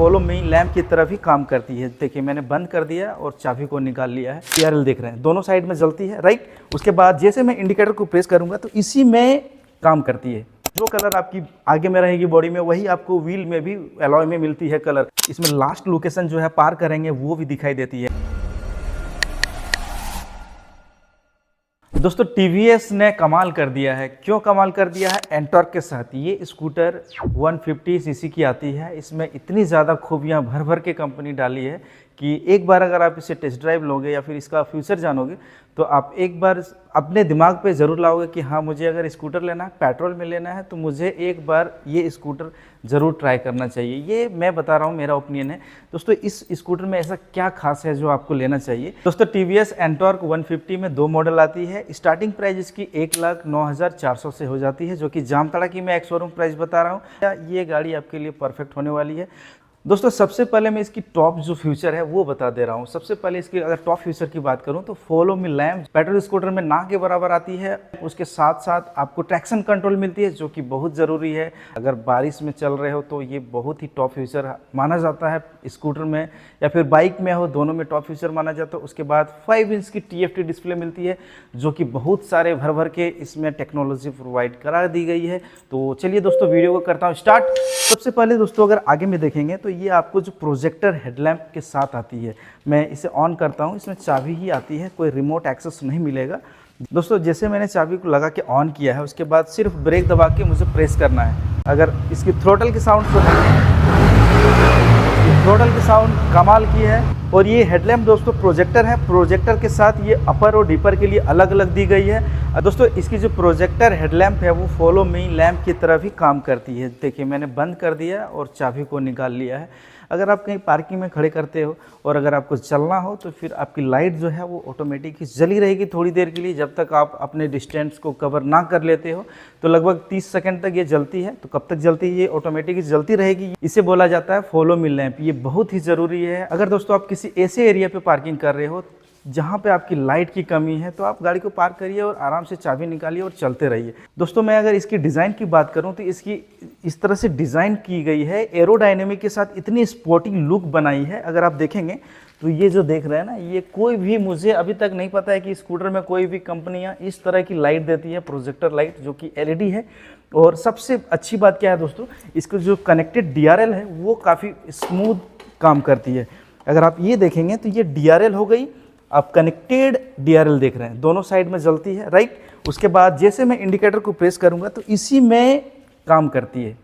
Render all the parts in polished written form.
Follow me lamp की तरफ ही काम करती है। देखिए मैंने बंद कर दिया और चाबी को निकाल लिया है। DRL देख रहे हैं दोनों साइड में जलती है, राइट। उसके बाद जैसे मैं इंडिकेटर को प्रेस करूंगा तो इसी में काम करती है। जो कलर आपकी आगे में रहेगी बॉडी में वही आपको व्हील में भी एलॉय में मिलती है कलर। इसमें लास्ट लोकेशन जो है पार करेंगे वो भी दिखाई देती है। दोस्तों TVS ने कमाल कर दिया है। क्यों कमाल कर दिया है? एंटॉर्क के साथ ये स्कूटर 150 सीसी की आती है। इसमें इतनी ज़्यादा खूबियाँ भर भर के कंपनी डाली है कि एक बार अगर आप इसे टेस्ट ड्राइव लोगे या फिर इसका फ्यूचर जानोगे तो आप एक बार अपने दिमाग पे ज़रूर लाओगे कि हाँ मुझे अगर स्कूटर लेना है, पेट्रोल में लेना है तो मुझे एक बार ये स्कूटर ज़रूर ट्राई करना चाहिए। ये मैं बता रहा हूँ, मेरा ओपिनियन है। दोस्तों इस स्कूटर में ऐसा क्या खास है जो आपको लेना चाहिए? दोस्तों TVS एंटॉर्क 150 में 2 मॉडल आती है। स्टार्टिंग प्राइस इसकी 1,09,400 से हो जाती है, जो कि जामताड़ा की मैं एक शोरूम प्राइस बता रहा हूँ। ये गाड़ी आपके लिए परफेक्ट होने वाली है। दोस्तों सबसे पहले मैं इसकी टॉप जो फ्यूचर है वो बता दे रहा हूँ। सबसे पहले इसकी अगर टॉप फ्यूचर की बात करूँ तो follow me lamp petrol scooter में ना के बराबर आती है। उसके साथ साथ आपको ट्रैक्शन कंट्रोल मिलती है जो कि बहुत ज़रूरी है। अगर बारिश में चल रहे हो तो ये बहुत ही टॉप फ्यूचर माना जाता है स्कूटर में, या फिर बाइक में हो, दोनों में टॉप फ्यूचर माना जाता है। उसके बाद 5 इंच की TFT डिस्प्ले मिलती है जो कि बहुत सारे भर भर के इसमें टेक्नोलॉजी प्रोवाइड करा दी गई है। तो चलिए दोस्तों वीडियो को करता हूँ स्टार्ट। सबसे पहले दोस्तों अगर आगे में देखेंगे तो ये आपको जो प्रोजेक्टर हेडलैम्प के साथ आती है। मैं इसे ऑन करता हूँ, इसमें चाबी ही आती है, कोई रिमोट एक्सेस नहीं मिलेगा। दोस्तों जैसे मैंने चाबी को लगा के ऑन किया है उसके बाद सिर्फ ब्रेक दबा के मुझे प्रेस करना है। अगर इसकी थ्रोटल की साउंड थ्रोटल की साउंड कमाल की है। और ये हेडलैम्प दोस्तों प्रोजेक्टर है। प्रोजेक्टर के साथ ये अपर और डीपर के लिए अलग अलग दी गई है। दोस्तों इसकी जो प्रोजेक्टर हेडलैम्प है वो फॉलो मी लैम्प की तरफ ही काम करती है। देखिए मैंने बंद कर दिया और चाबी को निकाल लिया है। अगर आप कहीं पार्किंग में खड़े करते हो और अगर आपको चलना हो तो फिर आपकी लाइट जो है वो ऑटोमेटिक ही जली रहेगी थोड़ी देर के लिए, जब तक आप अपने डिस्टेंस को कवर ना कर लेते हो। तो लगभग 30 सेकंड तक ये जलती है। तो कब तक जलती है? ये ऑटोमेटिक ही जलती रहेगी। इसे बोला जाता है फॉलो मी लैम्प। ये बहुत ही ज़रूरी है। अगर दोस्तों आप किसी ऐसे एरिया पे पार्किंग कर रहे हो जहाँ पे आपकी लाइट की कमी है तो आप गाड़ी को पार्क करिए और आराम से चाबी निकालिए और चलते रहिए। दोस्तों मैं अगर इसकी डिज़ाइन की बात करूँ तो इसकी इस तरह से डिज़ाइन की गई है, एरोडायनेमिक के साथ इतनी स्पोर्टी लुक बनाई है। अगर आप देखेंगे तो ये जो देख रहे हैं ना, ये कोई भी, मुझे अभी तक नहीं पता है कि स्कूटर में कोई भी कंपनियाँ इस तरह की लाइट देती है, प्रोजेक्टर लाइट जो कि LED है। और सबसे अच्छी बात क्या है दोस्तों, इसका जो कनेक्टेड DRL है वो काफ़ी स्मूथ काम करती है। अगर आप ये देखेंगे तो ये DRL हो गई, आप कनेक्टेड DRL देख रहे हैं, दोनों साइड में जलती है, राइट। उसके बाद जैसे मैं इंडिकेटर को प्रेस करूंगा तो इसी में काम करती है।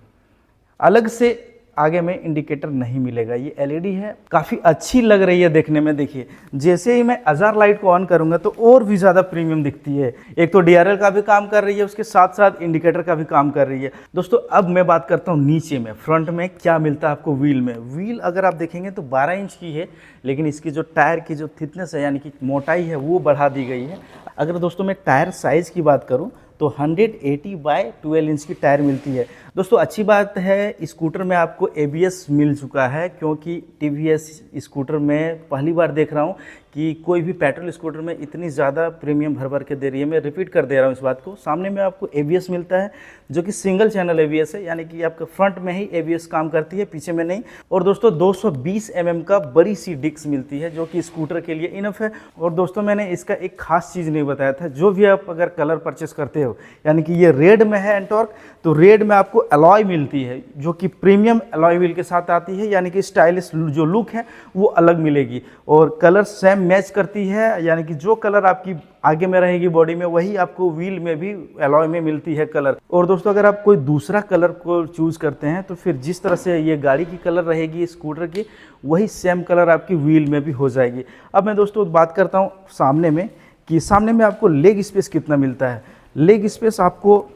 अलग से आगे में इंडिकेटर नहीं मिलेगा। ये LED है, काफ़ी अच्छी लग रही है देखने में। देखिए जैसे ही मैं अजार लाइट को ऑन करूंगा तो और भी ज़्यादा प्रीमियम दिखती है। एक तो DRL का भी काम कर रही है, उसके साथ साथ इंडिकेटर का भी काम कर रही है। दोस्तों अब मैं बात करता हूँ नीचे में, फ्रंट में क्या मिलता है आपको व्हील में। व्हील अगर आप देखेंगे तो 12 इंच की है, लेकिन इसकी जो टायर की जो थिकनेस है यानी कि मोटाई है वो बढ़ा दी गई है। अगर दोस्तों मैं टायर साइज़ की बात करूँ तो 180/12 इंच की टायर मिलती है। दोस्तों अच्छी बात है स्कूटर में आपको ABS मिल चुका है, क्योंकि TVS स्कूटर में पहली बार देख रहा हूँ कि कोई भी पेट्रोल स्कूटर में इतनी ज़्यादा प्रीमियम भर भर के दे रही है। मैं रिपीट कर दे रहा हूँ इस बात को। सामने में आपको ABS मिलता है जो कि सिंगल चैनल ABS है, यानी कि आपका फ्रंट में ही ABS काम करती है, पीछे में नहीं। और दोस्तों 220 mm का बड़ी सी डिस्क मिलती है जो कि स्कूटर के लिए इनफ है। और दोस्तों मैंने इसका एक खास चीज़ नहीं बताया था, जो भी आप अगर कलर परचेस करते हो, यानी कि ये रेड में है एंटॉर्क, तो रेड में आपको अलॉय मिलती है जो कि प्रीमियम अलॉय व्हील के साथ आती है, यानी कि स्टाइलिश जो लुक है वो अलग मिलेगी। और कलर सेम मैच करती है, यानी कि जो कलर आपकी आगे में रहेगी बॉडी में वही आपको व्हील में भी अलॉय में मिलती है कलर। और दोस्तों अगर आप कोई दूसरा कलर को चूज़ करते हैं तो फिर जिस तरह से ये गाड़ी की कलर रहेगी स्कूटर की, वही सेम कलर आपकी व्हील में भी हो जाएगी। अब मैं दोस्तों बात करता हूँ सामने में कि सामने में आपको लेग स्पेस कितना मिलता है। लेग स्पेस आपको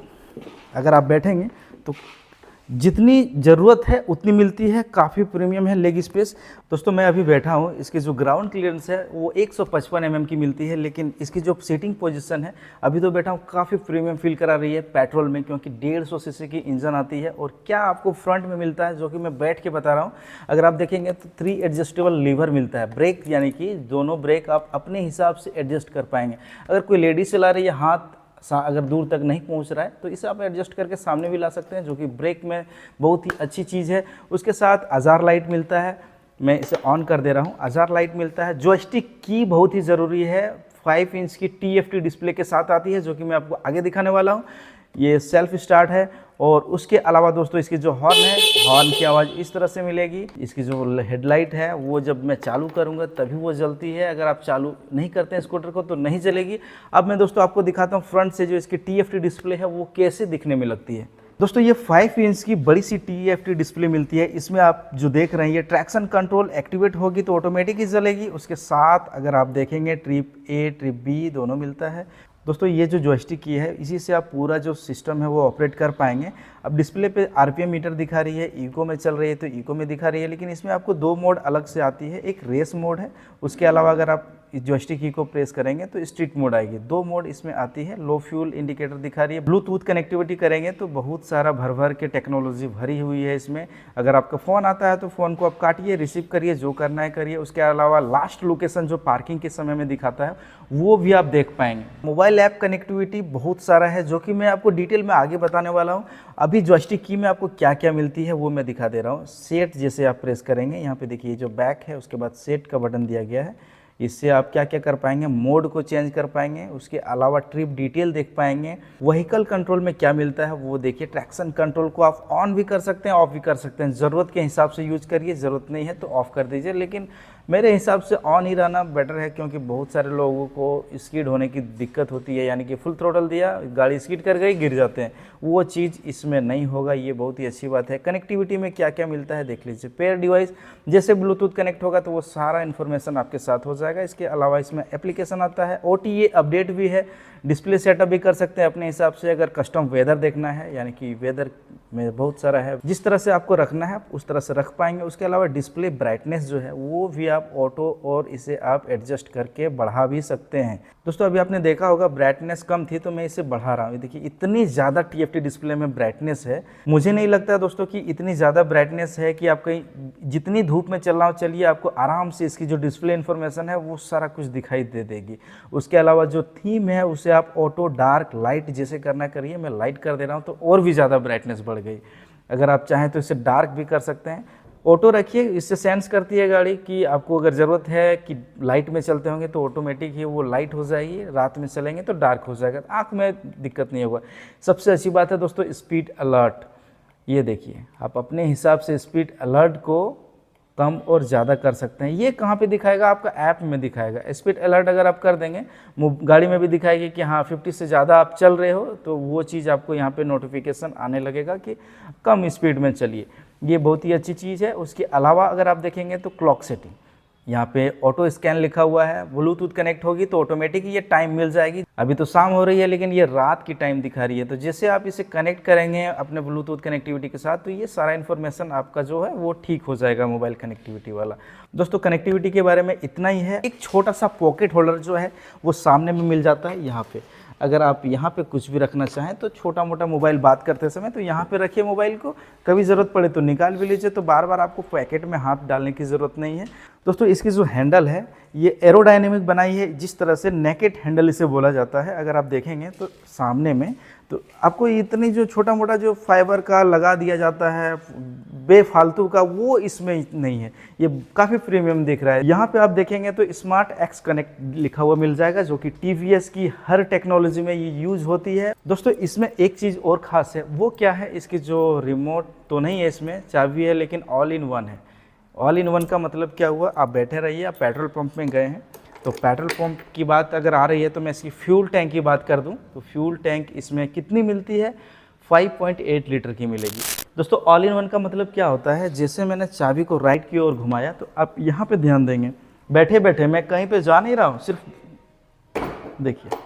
अगर आप बैठेंगे तो जितनी ज़रूरत है उतनी मिलती है, काफ़ी प्रीमियम है लेग स्पेस। दोस्तों मैं अभी बैठा हूँ, इसकी जो ग्राउंड क्लियरेंस है वो 155 mm की मिलती है, लेकिन इसकी जो सीटिंग पोजीशन है अभी तो बैठा हूँ काफ़ी प्रीमियम फील करा रही है पेट्रोल में, क्योंकि 150 सीसी की इंजन आती है। और क्या आपको फ्रंट में मिलता है जो कि मैं बैठ के बता रहा हूँ। अगर आप देखेंगे तो 3 एडजस्टेबल लीवर मिलता है। ब्रेक यानी कि दोनों ब्रेक आप अपने हिसाब से एडजस्ट कर पाएंगे। अगर कोई लेडीज चला रही है, हाथ अगर दूर तक नहीं पहुंच रहा है तो इसे आप एडजस्ट करके सामने भी ला सकते हैं, जो कि ब्रेक में बहुत ही अच्छी चीज़ है। उसके साथ अजार लाइट मिलता है, मैं इसे ऑन कर दे रहा हूँ। अजार लाइट मिलता है। जॉयस्टिक की बहुत ही ज़रूरी है, 5 इंच की TFT डिस्प्ले के साथ आती है, जो कि मैं आपको आगे दिखाने वाला हूँ। ये सेल्फ स्टार्ट है। और उसके अलावा दोस्तों इसकी जो हॉर्न है, हॉर्न की आवाज़ इस तरह से मिलेगी। इसकी जो हेडलाइट है वो जब मैं चालू करूँगा तभी वो जलती है, अगर आप चालू नहीं करते हैं स्कूटर को तो नहीं जलेगी। अब मैं दोस्तों आपको दिखाता हूँ फ्रंट से जो इसकी TFT डिस्प्ले है वो कैसे दिखने में लगती है। दोस्तों ये 5 इंच की बड़ी सी TFT डिस्प्ले मिलती है। इसमें आप जो देख रहे हैं ये ट्रैक्शन कंट्रोल एक्टिवेट होगी तो ऑटोमेटिक ही जलेगी। उसके साथ अगर आप देखेंगे ट्रिप A ट्रिप B दोनों मिलता है। दोस्तों ये जो जॉयस्टिक की है इसी से आप पूरा जो सिस्टम है वो ऑपरेट कर पाएंगे। अब डिस्प्ले पे RPM मीटर दिखा रही है, इको में चल रही है तो इको में दिखा रही है, लेकिन इसमें आपको 2 मोड अलग से आती है। एक रेस मोड है, उसके अलावा अगर आप इस जॉयस्टिक की को प्रेस करेंगे तो स्ट्रीट मोड आएगी। 2 मोड इसमें आती है। लो फ्यूल इंडिकेटर दिखा रही है। ब्लूटूथ कनेक्टिविटी करेंगे तो बहुत सारा भर भर के टेक्नोलॉजी भरी हुई है इसमें। अगर आपका फ़ोन आता है तो फ़ोन को आप काटिए, रिसीव करिए, जो करना है करिए। उसके अलावा लास्ट लोकेशन जो पार्किंग के समय में दिखाता है वो भी आप देख पाएंगे। मोबाइल ऐप कनेक्टिविटी बहुत सारा है, जो कि मैं आपको डिटेल में आगे बताने वाला हूँ। अभी जॉयस्टिक की में आपको क्या क्या मिलती है वो मैं दिखा दे रहा हूँ। सेट जैसे आप प्रेस करेंगे, यहाँ पे देखिए जो बैक है उसके बाद सेट का बटन दिया गया है। इससे आप क्या क्या कर पाएंगे, मोड को चेंज कर पाएंगे। उसके अलावा ट्रिप डिटेल देख पाएंगे। व्हीकल कंट्रोल में क्या मिलता है वो देखिए। ट्रैक्शन कंट्रोल को आप ऑन भी कर सकते हैं, ऑफ भी कर सकते हैं। ज़रूरत के हिसाब से यूज करिए, ज़रूरत नहीं है तो ऑफ कर दीजिए। लेकिन मेरे हिसाब से ऑन ही रहना बेटर है, क्योंकि बहुत सारे लोगों को स्किड होने की दिक्कत होती है, यानी कि फुल थ्रोटल दिया, गाड़ी स्किड कर गई, गिर जाते हैं। वो चीज़ इसमें नहीं होगा, ये बहुत ही अच्छी बात है। कनेक्टिविटी में क्या क्या मिलता है देख लीजिए। पेयर डिवाइस जैसे ब्लूटूथ कनेक्ट होगा तो वो सारा इन्फॉर्मेशन आपके साथ हो जाएगा। इसके अलावा इसमें एप्लीकेशन आता है, OTA अपडेट भी है, डिस्प्ले सेटअप भी कर सकते हैं अपने हिसाब से। अगर कस्टम वेदर देखना है, यानी कि वेदर में बहुत सारा है, जिस तरह से आपको रखना है आप उस तरह से रख पाएंगे। उसके अलावा डिस्प्ले ब्राइटनेस जो है वो भी आप ऑटो और इसे आप एडजस्ट करके बढ़ा भी सकते हैं। दोस्तों अभी आपने देखा होगा ब्राइटनेस कम थी तो मैं इसे बढ़ा रहा हूँ। देखिए इतनी ज़्यादा TFT डिस्प्ले में ब्राइटनेस है। मुझे नहीं लगता दोस्तों कि इतनी ज़्यादा ब्राइटनेस है कि आप कहीं जितनी धूप में चल रहा हो चलिए, आपको आराम से इसकी जो डिस्प्ले इन्फॉर्मेशन है वो सारा कुछ दिखाई दे देगी। उसके अलावा जो थीम है उसे आप ऑटो डार्क लाइट जैसे करना करिए। मैं लाइट कर दे रहा हूँ तो और भी ज़्यादा ब्राइटनेस बढ़ गई। अगर आप चाहें तो इसे डार्क भी कर सकते हैं। ऑटो रखिए, इससे सेंस करती है गाड़ी कि आपको अगर ज़रूरत है कि लाइट में चलते होंगे तो ऑटोमेटिक ही वो लाइट हो जाएगी, रात में चलेंगे तो डार्क हो जाएगा, आँख में दिक्कत नहीं होगा। सबसे अच्छी बात है दोस्तों स्पीड अलर्ट। ये देखिए आप अपने हिसाब से स्पीड अलर्ट को कम और ज़्यादा कर सकते हैं। ये कहाँ पे दिखाएगा, आपका ऐप में दिखाएगा। स्पीड अलर्ट अगर आप कर देंगे गाड़ी में भी दिखाएगी कि हाँ 50 से ज़्यादा आप चल रहे हो, तो वो चीज़ आपको यहाँ पे नोटिफिकेशन आने लगेगा कि कम स्पीड में चलिए। ये बहुत ही अच्छी चीज़ है। उसके अलावा अगर आप देखेंगे तो क्लॉक सेटिंग, यहाँ पे ऑटो स्कैन लिखा हुआ है। ब्लूटूथ कनेक्ट होगी तो ऑटोमेटिक ये टाइम मिल जाएगी। अभी तो शाम हो रही है लेकिन ये रात की टाइम दिखा रही है, तो जैसे आप इसे कनेक्ट करेंगे अपने ब्लूटूथ कनेक्टिविटी के साथ तो ये सारा इन्फॉर्मेशन आपका जो है वो ठीक हो जाएगा मोबाइल कनेक्टिविटी वाला। दोस्तों कनेक्टिविटी के बारे में इतना ही है। एक छोटा सा पॉकेट होल्डर जो है वो सामने में मिल जाता है। यहाँ पे अगर आप यहाँ पे कुछ भी रखना चाहें तो छोटा मोटा मोबाइल बात करते समय तो यहाँ पे रखिए मोबाइल को, कभी ज़रूरत पड़े तो निकाल भी लीजिए, तो बार बार आपको पैकेट में हाथ डालने की ज़रूरत नहीं है। दोस्तों इसकी जो हैंडल है ये एरोडायनेमिक बनाई है, जिस तरह से नेकेड हैंडल इसे बोला जाता है। अगर आप देखेंगे तो सामने में तो आपको इतनी जो छोटा मोटा जो फाइबर का लगा दिया जाता है बेफालतू का, वो इसमें नहीं है। ये काफ़ी प्रीमियम दिख रहा है। यहाँ पे आप देखेंगे तो स्मार्ट एक्स कनेक्ट लिखा हुआ मिल जाएगा, जो कि TVS की हर टेक्नोलॉजी में ये यूज होती है। दोस्तों इसमें एक चीज़ और ख़ास है, वो क्या है, इसकी जो रिमोट तो नहीं है, इसमें चाबी है लेकिन ऑल इन वन है। ऑल इन वन का मतलब क्या हुआ, आप बैठे रहिए, आप पेट्रोल पंप में गए हैं तो पेट्रोल पंप की बात अगर आ रही है तो मैं इसकी फ्यूल टैंक की बात कर दूं तो फ्यूल टैंक इसमें कितनी मिलती है, 5.8 लीटर की मिलेगी। दोस्तों ऑल इन वन का मतलब क्या होता है, जैसे मैंने चाबी को राइट की ओर घुमाया तो आप यहाँ पे ध्यान देंगे, बैठे बैठे मैं कहीं पे जा नहीं रहा हूँ, सिर्फ देखिए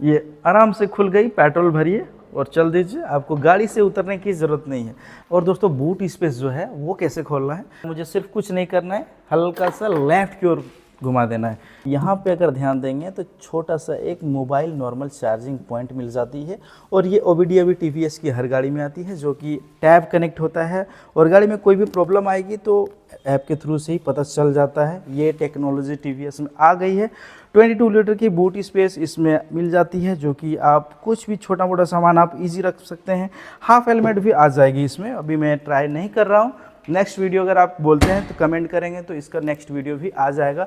ये आराम से खुल गई। पेट्रोल भरिए और चल दीजिए, आपको गाड़ी से उतरने की ज़रूरत नहीं है। और दोस्तों बूट स्पेस जो है वो कैसे खोलना है, मुझे सिर्फ कुछ नहीं करना है, हल्का सा लेफ़्ट की ओर घुमा देना है। यहाँ पे अगर ध्यान देंगे तो छोटा सा एक मोबाइल नॉर्मल चार्जिंग पॉइंट मिल जाती है। और ये OBD अभी TVS की हर गाड़ी में आती है, जो कि टैब कनेक्ट होता है। और गाड़ी में कोई भी प्रॉब्लम आएगी तो ऐप के थ्रू से ही पता चल जाता है। ये टेक्नोलॉजी टीवीएस में आ गई है। 22 लीटर की बूट स्पेस इसमें मिल जाती है, जो कि आप कुछ भी छोटा मोटा सामान आप इजी रख सकते हैं। हाफ हेलमेट भी आ जाएगी इसमें, अभी मैं ट्राई नहीं कर रहा हूँ। नेक्स्ट वीडियो अगर आप बोलते हैं तो कमेंट करेंगे तो इसका नेक्स्ट वीडियो भी आ जाएगा।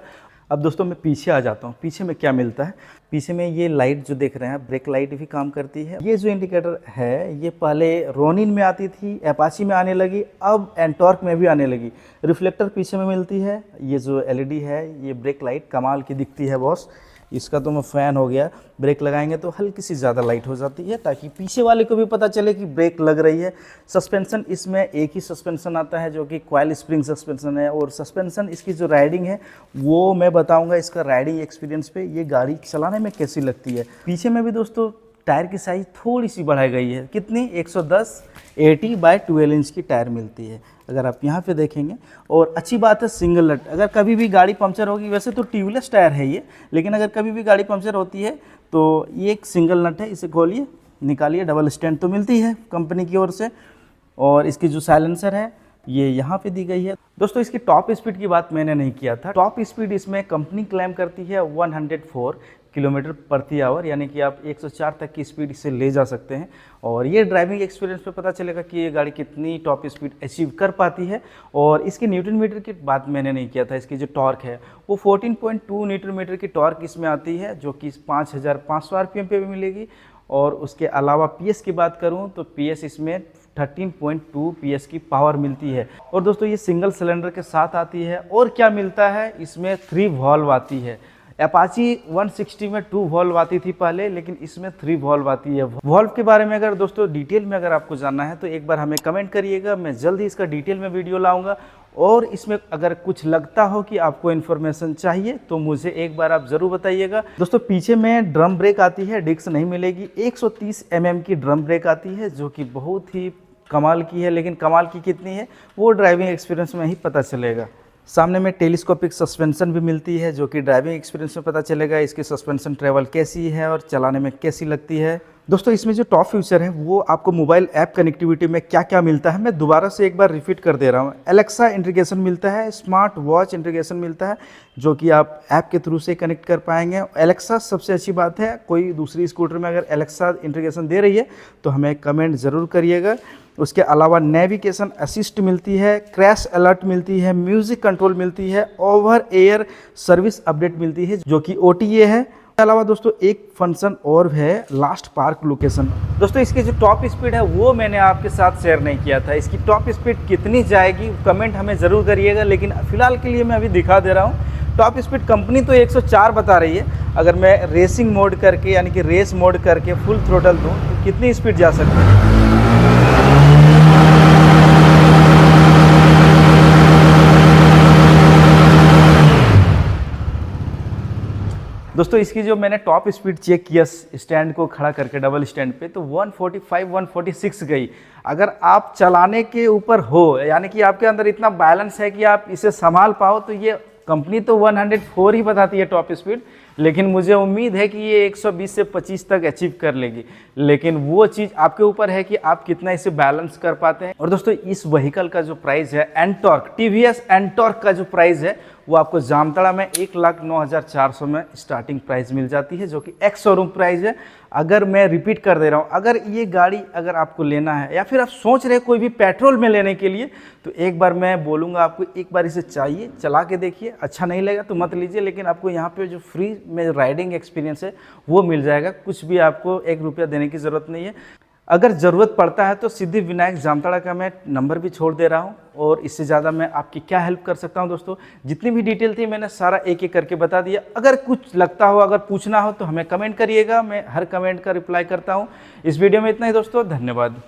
अब दोस्तों मैं पीछे आ जाता हूँ। पीछे में क्या मिलता है, पीछे में ये लाइट जो देख रहे हैं, ब्रेक लाइट भी काम करती है। ये जो इंडिकेटर है ये पहले रोनिन में आती थी, अपाची में आने लगी, अब एंटॉर्क में भी आने लगी। रिफ्लेक्टर पीछे में मिलती है। ये जो एलईडी है ये ब्रेक लाइट कमाल की दिखती है बॉस, इसका तो मैं फ़ैन हो गया। ब्रेक लगाएंगे तो हल्की सी ज़्यादा लाइट हो जाती है ताकि पीछे वाले को भी पता चले कि ब्रेक लग रही है। सस्पेंशन इसमें एक ही सस्पेंशन आता है जो कि कॉइल स्प्रिंग सस्पेंशन है। और सस्पेंशन इसकी जो राइडिंग है वो मैं बताऊंगा इसका राइडिंग एक्सपीरियंस पे, ये गाड़ी चलाने में कैसी लगती है। पीछे में भी दोस्तों टायर की साइज़ थोड़ी सी बढ़ाई गई है। कितनी, 110 80/12 इंच की टायर मिलती है अगर आप यहाँ पे देखेंगे। और अच्छी बात है सिंगल नट, अगर कभी भी गाड़ी पंक्चर होगी, वैसे तो ट्यूबलेस टायर है ये, लेकिन अगर कभी भी गाड़ी पंक्चर होती है तो ये एक सिंगल नट है, इसे खोलिए निकालिए, डबल स्टैंड तो मिलती है कंपनी की ओर से। और इसकी जो साइलेंसर है ये यहाँ पे दी गई है। दोस्तों इसकी टॉप स्पीड की बात मैंने नहीं किया था। टॉप स्पीड इसमें कंपनी क्लेम करती है 104 किलोमीटर प्रति आवर, यानी कि आप 104 तक की स्पीड इसे ले जा सकते हैं। और ये ड्राइविंग एक्सपीरियंस पे पता चलेगा कि ये गाड़ी कितनी टॉप स्पीड अचीव कर पाती है। और इसकी न्यूटन मीटर की बात मैंने नहीं किया था। इसकी जो टॉर्क है वो 14.2 न्यूटन मीटर की टॉर्क इसमें आती है, जो कि 5500 आरपीएम पे भी मिलेगी। और उसके अलावा पीएस की बात करूं तो पीएस इसमें 13.2 पीएस की पावर मिलती है। और दोस्तों ये सिंगल सिलेंडर के साथ आती है। और क्या मिलता है इसमें, 3 वॉल्व आती है। अपाची 160 में 2 वॉल्व आती थी पहले, लेकिन इसमें 3 वॉल्व आती है। वॉल्व के बारे में अगर दोस्तों डिटेल में अगर आपको जानना है तो एक बार हमें कमेंट करिएगा, मैं जल्द ही इसका डिटेल में वीडियो लाऊंगा। और इसमें अगर कुछ लगता हो कि आपको इन्फॉर्मेशन चाहिए तो मुझे एक बार आप ज़रूर बताइएगा। दोस्तों पीछे में ड्रम ब्रेक आती है, डिस्क नहीं मिलेगी। 130 mm की ड्रम ब्रेक आती है, जो कि बहुत ही कमाल की है। लेकिन कमाल की कितनी है वो ड्राइविंग एक्सपीरियंस में ही पता चलेगा। सामने में टेलीस्कोपिक सस्पेंशन भी मिलती है, जो कि ड्राइविंग एक्सपीरियंस में पता चलेगा इसकी सस्पेंशन ट्रेवल कैसी है और चलाने में कैसी लगती है। दोस्तों इसमें जो टॉप फीचर है वो आपको मोबाइल ऐप कनेक्टिविटी में क्या क्या मिलता है मैं दोबारा से एक बार रिपीट कर दे रहा हूँ। एलेक्सा इंटीग्रेशन मिलता है, स्मार्ट वॉच इंटीग्रेशन मिलता है, जो कि आप ऐप के थ्रू से कनेक्ट कर पाएंगे। एलेक्सा सबसे अच्छी बात है, कोई दूसरी स्कूटर में अगर एलेक्सा इंटीग्रेशन दे रही है तो हमें कमेंट ज़रूर करिएगा। उसके अलावा नेविगेशन असिस्ट मिलती है, क्रैश अलर्ट मिलती है, म्यूजिक कंट्रोल मिलती है, ओवर एयर सर्विस अपडेट मिलती है, जो कि OTA है। इसके अलावा दोस्तों एक फंक्शन और है, लास्ट पार्क लोकेशन। दोस्तों इसकी जो टॉप स्पीड है वो मैंने आपके साथ शेयर नहीं किया था। इसकी टॉप स्पीड कितनी जाएगी कमेंट हमें ज़रूर करिएगा, लेकिन फिलहाल के लिए मैं अभी दिखा दे रहा हूँ। टॉप स्पीड कंपनी तो 104 बता रही है। अगर मैं रेसिंग मोड करके यानी कि रेस मोड करके फुल थ्रोटल दूँ तो कितनी स्पीड जा सकती है। दोस्तों इसकी जो मैंने टॉप स्पीड चेक किया स्टैंड को खड़ा करके डबल स्टैंड पे, तो 145 146 गई। अगर आप चलाने के ऊपर हो, यानी कि आपके अंदर इतना बैलेंस है कि आप इसे संभाल पाओ, तो ये कंपनी तो 104 ही बताती है टॉप स्पीड, लेकिन मुझे उम्मीद है कि ये 120 से 25 तक अचीव कर लेगी। लेकिन वो चीज़ आपके ऊपर है कि आप कितना इसे बैलेंस कर पाते हैं। और दोस्तों इस व्हीकल का जो प्राइस है एंटॉर्क, TVS एंटॉर्क का जो प्राइस है वो आपको जामताड़ा में 1,09,400 में स्टार्टिंग प्राइस मिल जाती है, जो कि एक्स शोरूम प्राइस है। अगर मैं रिपीट कर दे रहा हूँ, अगर ये गाड़ी अगर आपको लेना है या फिर आप सोच रहे कोई भी पेट्रोल में लेने के लिए, तो एक बार मैं बोलूँगा आपको एक बार इसे चाहिए, चला के देखिए। अच्छा नहीं लगा तो मत लीजिए, लेकिन आपको यहाँ पे जो फ्री में राइडिंग एक्सपीरियंस है वो मिल जाएगा। कुछ भी आपको 1 रुपया देने की ज़रूरत नहीं है। अगर ज़रूरत पड़ता है तो सिद्धि विनायक जामताड़ा का मैं नंबर भी छोड़ दे रहा हूं, और इससे ज़्यादा मैं आपकी क्या हेल्प कर सकता हूं। दोस्तों जितनी भी डिटेल थी मैंने सारा एक एक करके बता दिया। अगर कुछ लगता हो, अगर पूछना हो तो हमें कमेंट करिएगा, मैं हर कमेंट का रिप्लाई करता हूं। इस वीडियो में इतना ही दोस्तों, धन्यवाद।